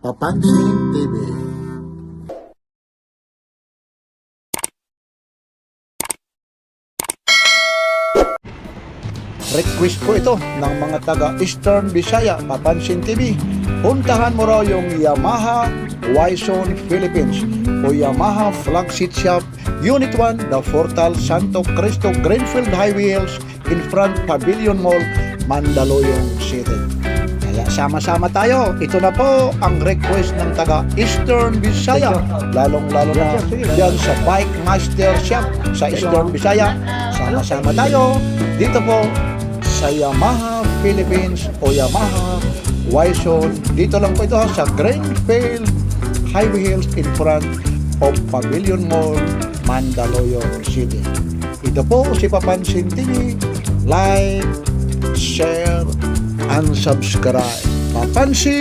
Papansin TV. Request po ito ng mga taga Eastern Visaya, Papansin TV. Puntahan mo raw yung Yamaha Wison Philippines o Yamaha Flagship Shop Unit 1, The Portal Santo Cristo, Greenfield High Wheels in front Pavilion Mall, Mandaluyong City. Kaya sama-sama tayo. Ito na po ang request ng taga Eastern Visaya, lalong-lalo na dyan sa Bike Master Shop sa Eastern Visaya. Sama-sama tayo dito po sa Yamaha Philippines o Yamaha Wison. Dito lang po ito sa Greenfield High Wheels in front of Pavilion Mall, Mandaluyong City. Ito po si Papansin TV. Like, share, and subscribe. Papansin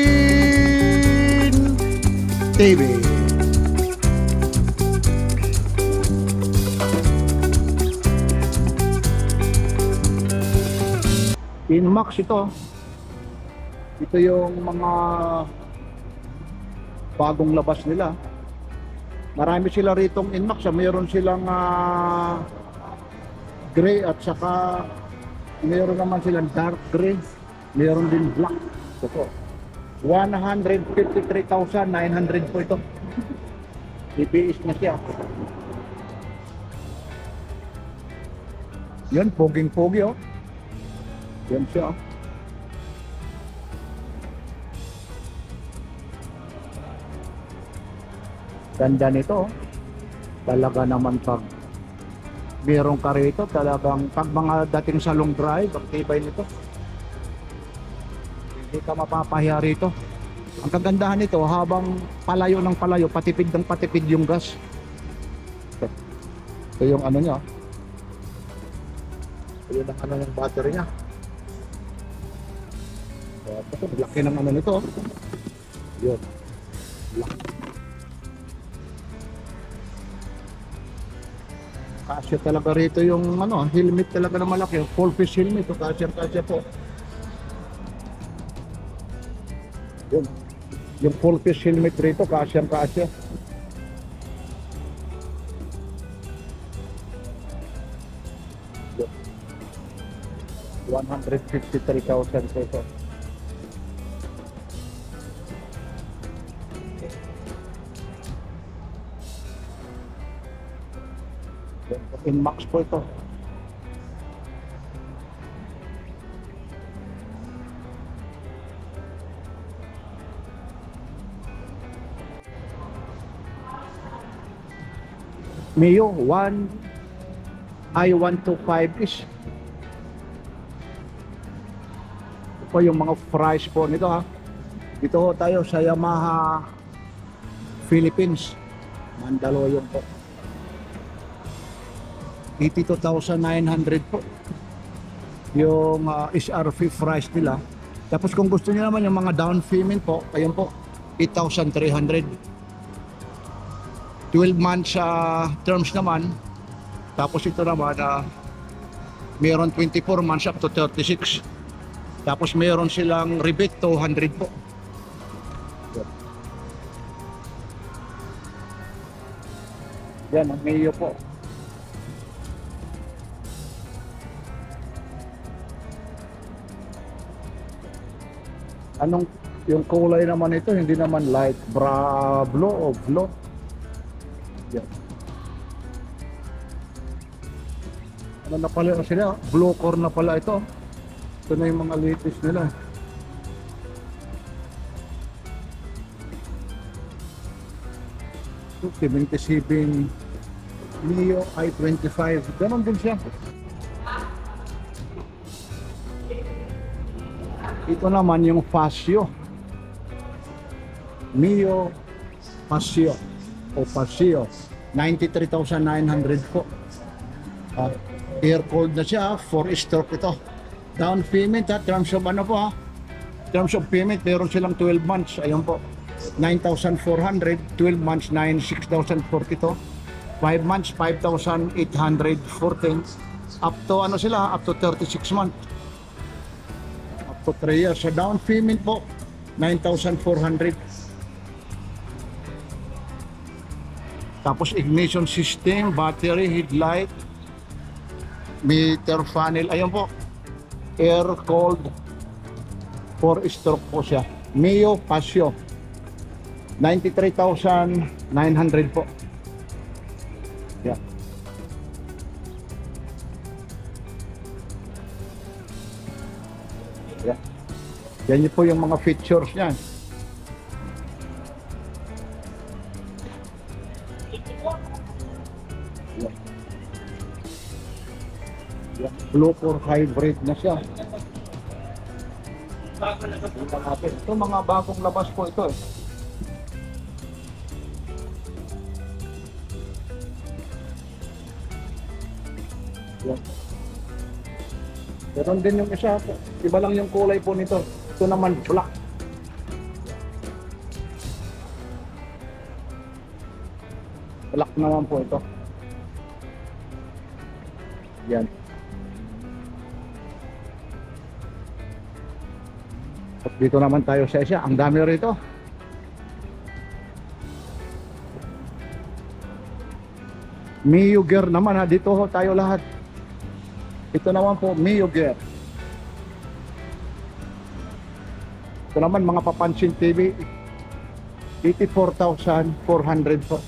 TV. Inmax ito. Ito yung mga bagong labas nila. Marami sila ritong Inmax. Mayroon silang gray at saka mayroon naman silang dark gray. Mayroon din black. Ito. 153,900 po ito. EPS na siya. Yan, poging-pogi oh. Yan siya. Ganda nito. Talaga naman pag merong ka rito, talagang pag mga dating sa long drive, ang tibay nito. Hindi ka mapapahiya rito. Ang kagandahan nito, habang palayo ng palayo, patipid ng patipid yung gas. Ito yung ano niya. Ito yung ano ng battery niya. Ito, laki ng ano nito. Yun. Laki. Kasya talaga rito yung ano, helmet talaga na malaki. Full face helmet. Kasya po. Yun. Yung full face helmet rito, kasya. 153,000 pesos. Inmax po ito. Mio 1 I-125 is ito po yung mga price po nito ha. Dito tayo sa Yamaha Philippines, Mandaluyong po. 82,900 po yung SRP price nila. Tapos kung gusto niyo naman yung mga down payment po, ayun po 8,300. 12 months terms naman. Tapos ito naman mayroon 24 months up to 36. Tapos mayroon silang rebate 200 po. Yan ang Mio po. Anong yung kulay naman ito, hindi naman light blue o blue. Yan. Ano na pala sila? Blue core na pala ito. Ito na yung mga latest nila. Ito, 77 Mio i25. Ganon din siya. Ito naman yung Paseo. Mio Paseo o Paseo. 93,900 po. Air cooled na siya, 4-stroke ito. Down payment terms of ano po terms of payment, meron silang 12 months. Ayun po, 9,400, 12 months, 96,042. 5 months, 5,814. Up to ano sila, up to 36 months. Up to 3 years. Sa down payment po, 9,400. Tapos ignition system, battery, headlight, meter funnel. Ayun po, air cooled 4-stroke po siya. Mio Paseo, 93,900 po. Yeah. Yeah. Yan po yung mga features niyan. Yeah. Yeah. Blue-core hybrid na siya. Ito mga bagong labas po ito eh. Yan. Meron din yung isa, iba lang yung kulay po nito. Ito naman black. Black naman po ito. Yan. At dito naman tayo sa isa. Ang dami rito. Mio Gear naman ha. Dito ho tayo lahat. Ito naman po, Mio Gear. Ito naman mga Papansin TV. 84,400 po.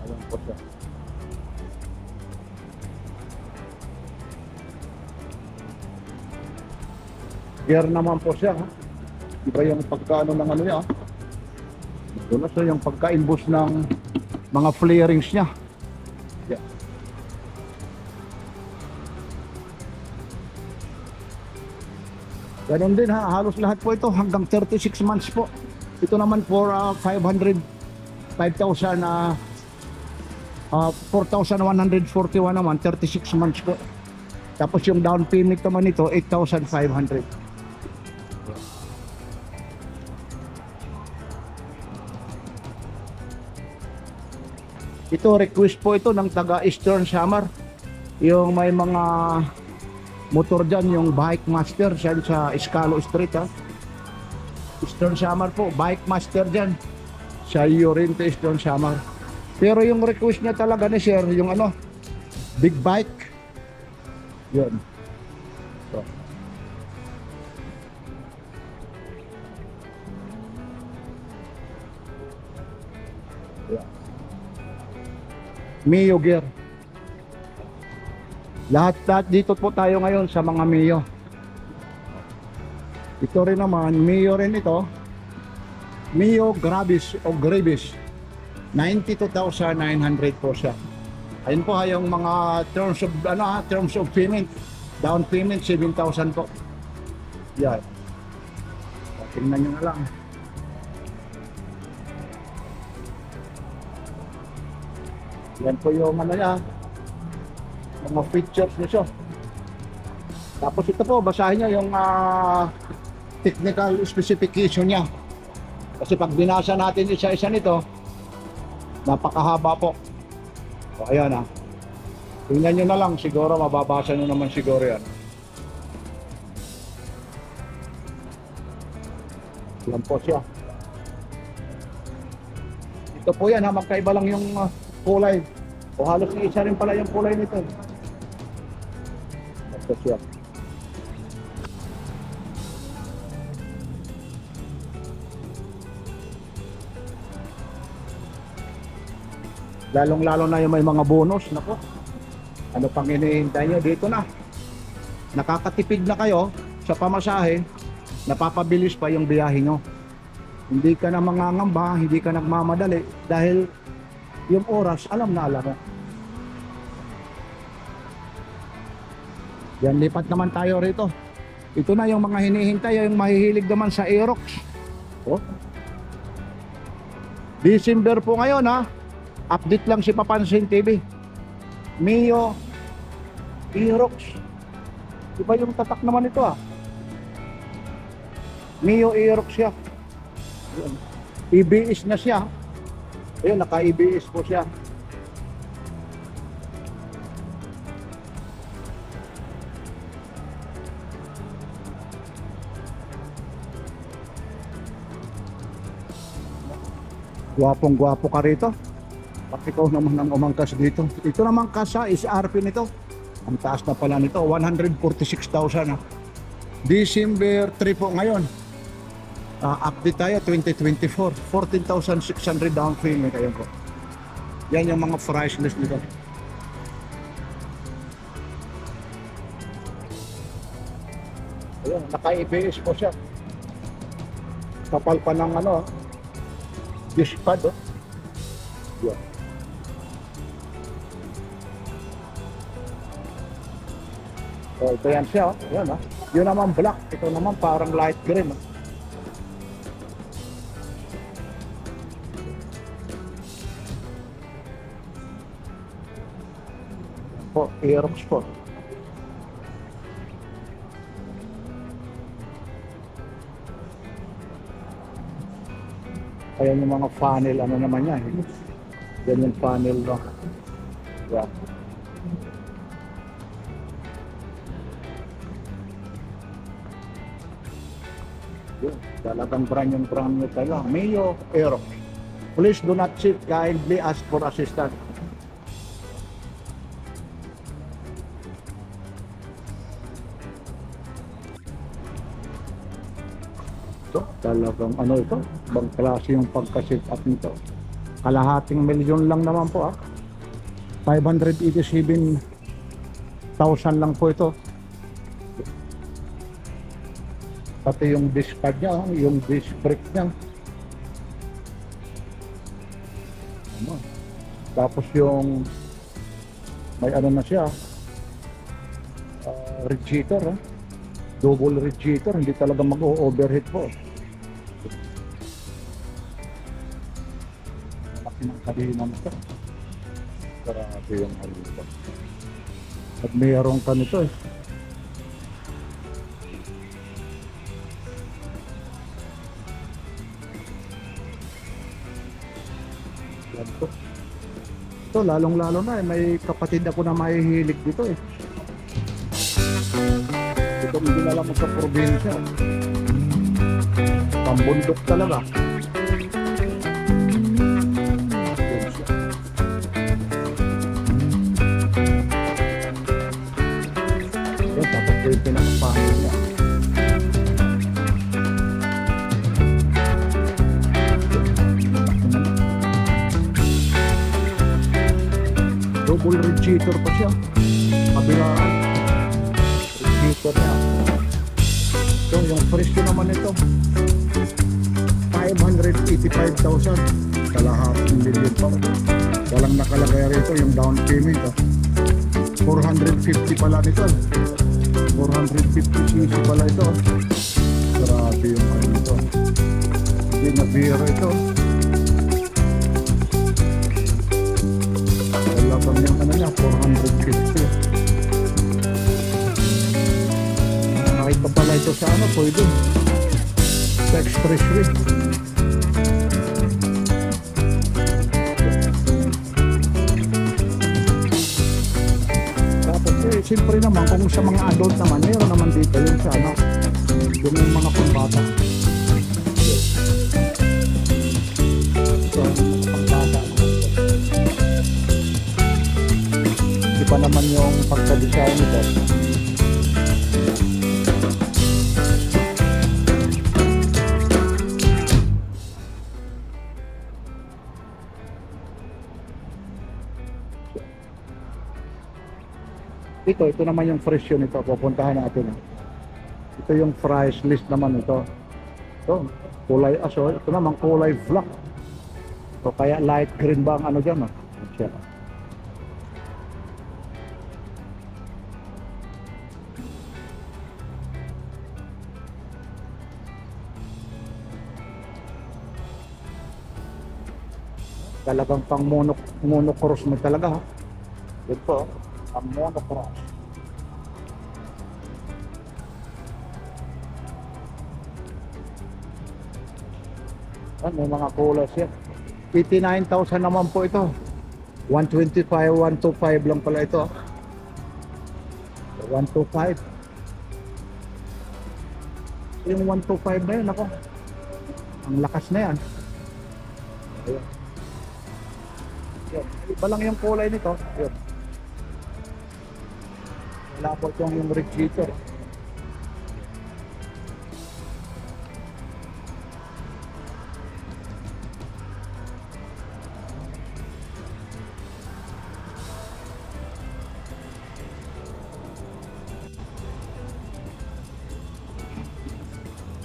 Ayan po siya. Gear naman po siya. Ha? Iba yung pagkaano ng ano niya. Ito na siya yung pagka-imbus ng mga flarings niya. Yeah. Ganon din ha, halos lahat po ito hanggang 36 months po. Ito naman for 4,141 naman, 36 months po. Tapos yung down payment naman nito, 8,500. Ito, request po ito ng taga Eastern Samar. Yung may mga motor dyan, yung Bike Master dyan sa Escalo Street ha. Eastern Samar po, Bike Master dyan sa Llorente, Eastern Samar. Pero yung request niya talaga ni Sir, yung ano, big bike. Yun. So. Yeah. Mio Gear. Lahat dito po tayo ngayon sa mga Mio. Ito rin naman, Mio rin ito. Mio Gravis o Gravis. 92,900 po siya. Ayun po yung mga terms of payment. Down payment 7,000 po. Yan. Tingnan nyo na lang. Yan po yung ano niya. Mga features niya siya. Tapos ito po, basahin niya yung technical specification niya. Kasi pag binasa natin isa-isa nito, napakahaba po. So ayan ha. Tingnan nyo na lang, siguro mababasa nyo naman siguro yan. Yan po siya. Ito po yan ha, magkaiba lang yung kulay. O halos isa rin pala yung kulay nito. Ito siya. Lalong-lalo na yung may mga bonus. Nako, ano pang hinihintay nyo? Dito na. Nakakatipid na kayo sa pamasahe. Napapabilis pa yung biyahe nyo. Hindi ka na mangangamba, hindi ka nagmamadali. Dahil yung oras, alam na alam mo. Yan, lipat naman tayo rito. Ito na yung mga hinihintay, yung mahihilig naman sa Aerox. Oh. December po ngayon ha. Update lang si Papansin TV. Mio Aerox. Iba yung tatak naman ito ah. Mio Aerox siya. EBS na siya. Ayun, naka-EBS po siya. Gwapong-gwapo ka rito. At ikaw naman ang umangkas dito. Ito naman kasa is RP nito. Ang taas na pala nito, 146,000. December 3 po ngayon. Update tayo, 2024. 14,600 down payment. Ayun po. Yan yung mga price list nito. Ayun, naka-ABS po siya. Kapal pa ng ano, disc pad, oh. Yan. So, ito yan siya, oh. Yan, oh. Yun naman black, ito naman parang light green, oh. Po, Aerox po. Ayan yung mga funnel, ano naman yan. Yan yung funnel, no? Yeah. Yun, talagang brand yung brand nyo talaga. Mayo Aerox. Please do not sit, kindly ask for assistance. Talagang ano ito, bang klase yung pagka-sit up nito. Kalahating milyon lang naman po, 587,000 lang po ito. Pati yung disc pad niya, yung disc brake niya. Ano? Tapos yung may ano na siya, radiator, double radiator, hindi talaga mag-overheat po. Ng kadina mo ito. Grabe yung halito. At mayroong ka nito eh. Yan po. Ito lalong lalo na eh. May kapatid ako na mahihilig dito eh. Ito hindi na lang sa probinsya. Pambundok talaga. Yung pinakapahin niya. Double radiator pa siya. Kabilaan. Radiator niya. So yung presyo naman ito 585,000. Kalahating million pa. Walang nakalagay rito yung down payment. 450 pala nito. 450cc pala ito. Grabe yung ano ito. Hindi na biro ito. Wala pang yung ano niya, 450. Nakita pala ito sa ano, pwede. Sa expressway. Siyempre naman, kung sa mga adult naman, mayroon naman dito yung sa ano, yung mga pambata. So, pambata. Di pa naman yung pagka-design nito. Ito naman yung presyo nito, pupuntahan natin. Ito yung price list naman ito. Ito, kulay aso, ito naman kulay black. So kaya light green ba ang ano dyan? Check. Talagang pang monocross mo talaga. Ito, ang monocross. May mga kulay siya. 89,000 naman po ito. 125, 125 lang pala ito. 125. Yung 125 na yun, ako. Ang lakas na yan. Ayan. Yun. Iba lang yung kulay nito. Yun. Wala po yung radiator.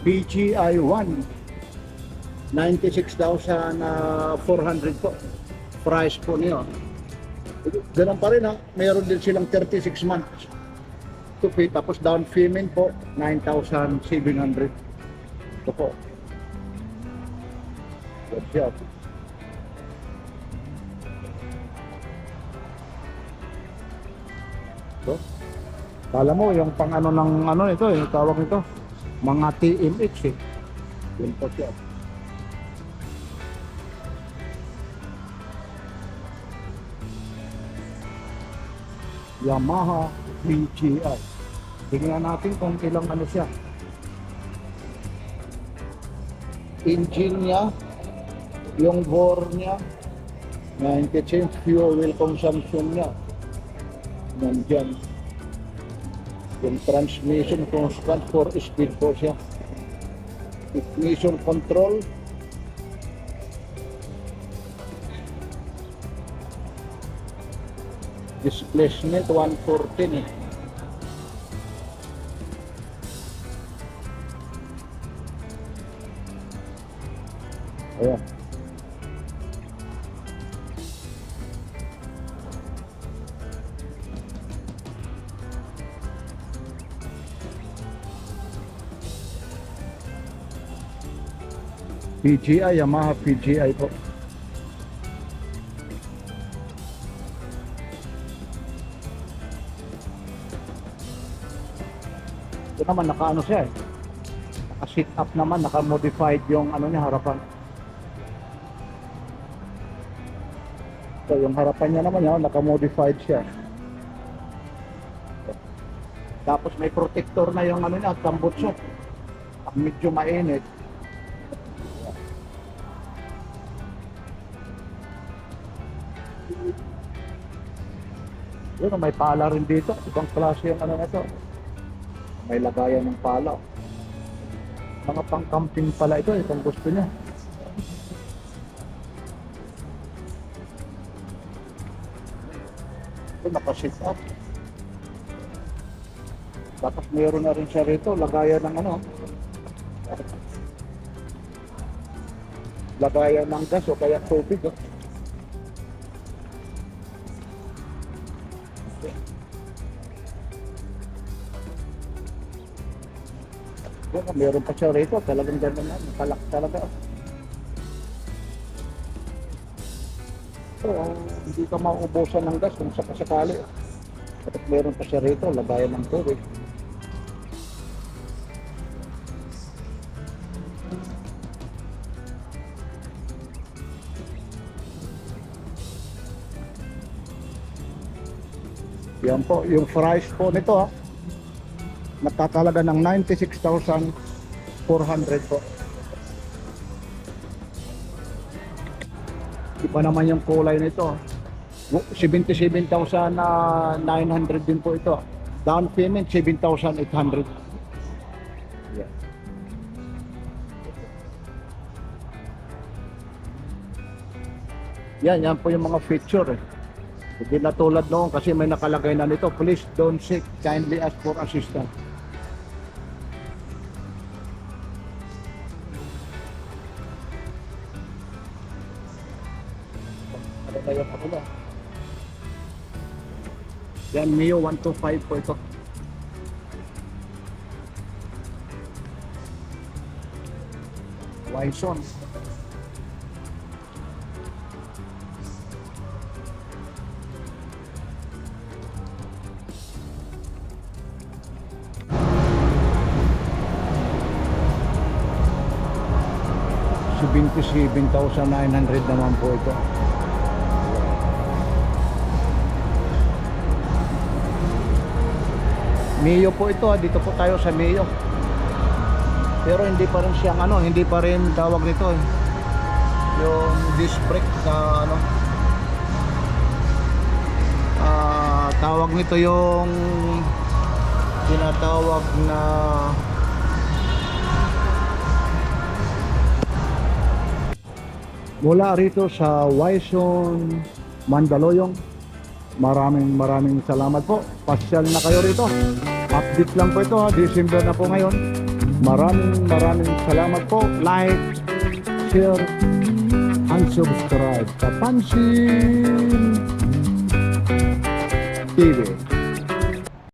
PGI 1 96,400 po price po niyo. Ganun pa rin ha, meron din silang 36 months to pay, tapos down payment po 9,700. Ito po. Good job. So, kala mo yung pang ano ng ano ito eh, tawag nito mga TMX eh. Yun po siya. Yamaha PGI. Tingnan natin kung ilang ano siya. Engine niya, yung bore niya, 90 fuel consumption niya. Nandyan. Yung transmission constant 4 speed po siya. Ignition control. Displacement 114 eh. Ayan. PGI, Yamaha PGI po. Ito naman naka-ano siya eh. Naka-sit up naman, naka-modified yung ano niya, harapan. So yung harapan niya naman yun, naka-modified siya. Tapos may protector na yung ano niya, tambutso. Medyo mainit. Yun, may pala rin dito. Ibang klase yung ano na ito. May lagayan ng pala. Mga pang-camping pala ito. Itong gusto niya. Ito, naka-sit up. Tapos mayroon na rin siya rito. Lagayan ng ano. Lagayan ng gas o kaya tubig. Oh. Meron pa siya rito, talagang ganda na, nakalak talaga. So, hindi ka mauubusan ng gas kung sakasakali. At meron pa siya rito, lagayan ng tubig. Yan po, yung price po nito ha. Nakakalaga ng 96,400 po. Iba naman yung kulay nito. 77,900 din po ito. Down payment 7,800. Yeah. Yan po yung mga feature eh. Hindi na tulad noon kasi may nakalagay na nito, please don't seek, kindly ask for assistance. Ano na yung ano na? Yan, Mio 125 po ito. Wison. So 27,900 naman po ito. Mio po ito, dito po tayo sa Mio. Pero hindi pa rin siyang ano, hindi pa rin tawag nito eh. Yung disc brake na ano, tawag nito yung tinatawag na mula rito sa Waison, Mandaluyong. Maraming salamat po. Pasyal na kayo rito. Update lang po ito ha. December na po ngayon. Maraming salamat po. Like, share, and subscribe. Kapansin TV.